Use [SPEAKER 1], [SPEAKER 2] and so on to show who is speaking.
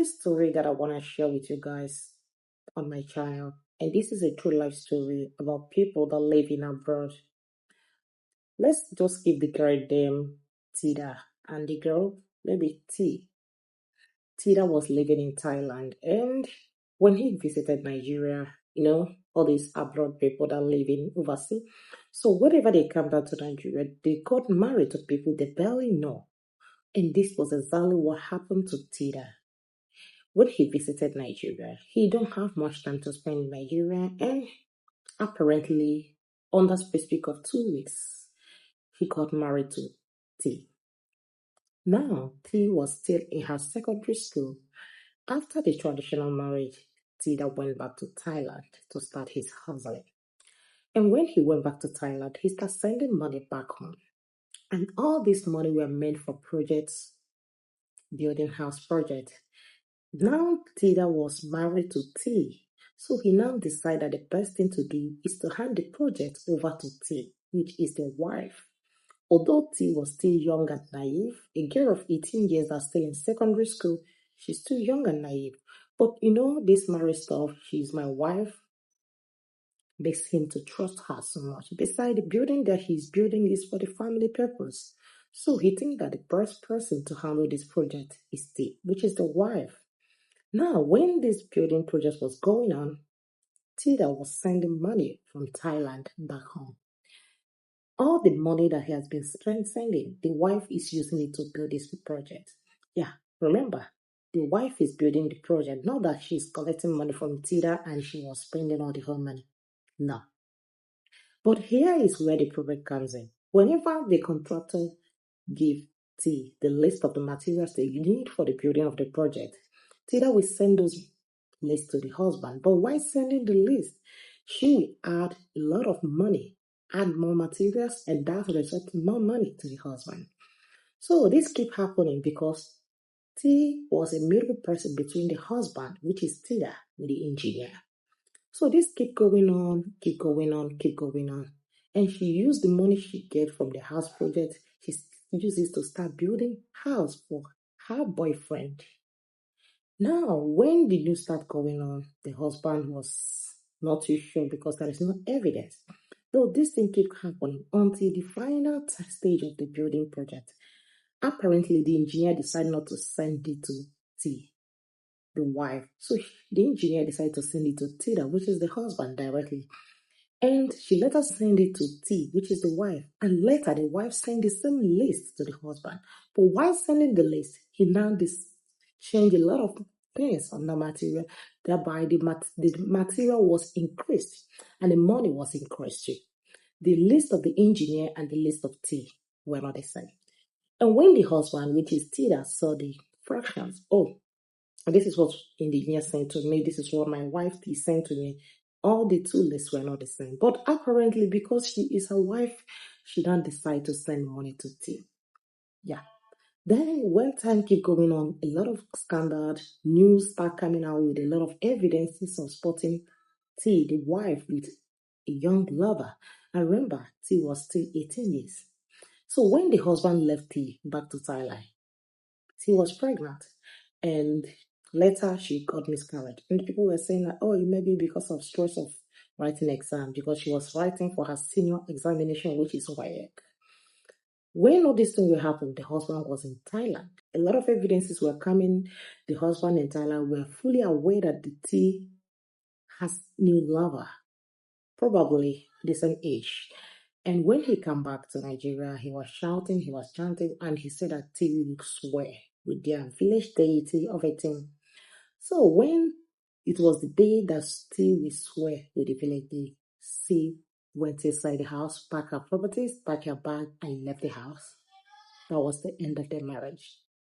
[SPEAKER 1] this story that I want to share with you guys on my channel. And this is a true life story about people that live in abroad. Let's just give the girl name Tida and the girl maybe T. Tida was living in Thailand, and when he visited Nigeria, all these abroad people that live in overseas. So whenever they come back to Nigeria, they got married to people they barely know. And this was exactly what happened to Tida. When he visited Nigeria, he don't have much time to spend in Nigeria, and apparently, on the specific of 2 weeks, he got married to T. Now, T was still in her secondary school. After the traditional marriage, Tida went back to Thailand to start his hustling. And when he went back to Thailand, he started sending money back home. And all this money were meant for projects, building house projects. Now Tida was married to T, so he now decided the best thing to do is to hand the project over to T, which is the wife. Although T was still young and naive, a girl of 18 years that's still in secondary school, she's still young and naive. But this marriage stuff, she's my wife, makes him to trust her so much. Besides, the building that he's building is for the family purpose. So he thinks that the best person to handle this project is T, which is the wife. Now, when this building project was going on, Tida was sending money from Thailand back home. All the money that he has been sending, the wife is using it to build this project. Yeah, remember, the wife is building the project, not that she's collecting money from Tida and she was spending all the whole money. No. But here is where the problem comes in. Whenever the contractor give T the list of the materials they need for the building of the project, Tida will send those lists to the husband. But while sending the list, she will add a lot of money, add more materials, and that will result in more money to the husband. So this keep happening because T was a middle person between the husband, which is Tida, with the engineer. So this keep going on, keep going on, keep going on. And she used the money she get from the house project, she uses to start building house for her boyfriend. Now, when the news started going on, the husband was not too sure because there is no evidence. Though this thing kept happening until the final stage of the building project. Apparently, the engineer decided not to send it to T, the wife. So the engineer decided to send it to Tida, which is the husband, directly. And she later sent it to T, which is the wife. And later, the wife sent the same list to the husband. But while sending the list, he now changed a lot of things on the material. Thereby, the material was increased and the money was increased too. The list of the engineer and the list of T were not the same. And when the husband, which is Tida, saw the fractions, this is what the engineer sent to me, this is what my wife sent to me. All the two lists were not the same. But apparently, because she is a wife, she don't decide to send money to T. Yeah. Then when time keep going on, a lot of standard news start coming out with a lot of evidences of spotting T, the wife, with a young lover. I remember T was still 18 years. So when the husband left T back to Thailand, T was pregnant. And later she got miscarried. And people were saying that, it may be because of stress of writing exam, because she was writing for her senior examination, which is WAEC. When all this thing will happen, the husband was in Thailand. A lot of evidences were coming. The husband in Thailand were fully aware that the T has new lover, probably the same age. And when he came back to Nigeria, he was shouting, he was chanting, and he said that T will swear with their village deity of a thing. So when it was the day that T will swear with the village deity, T went inside the house, packed her properties, packed her bag, and left the house. That was the end of their marriage.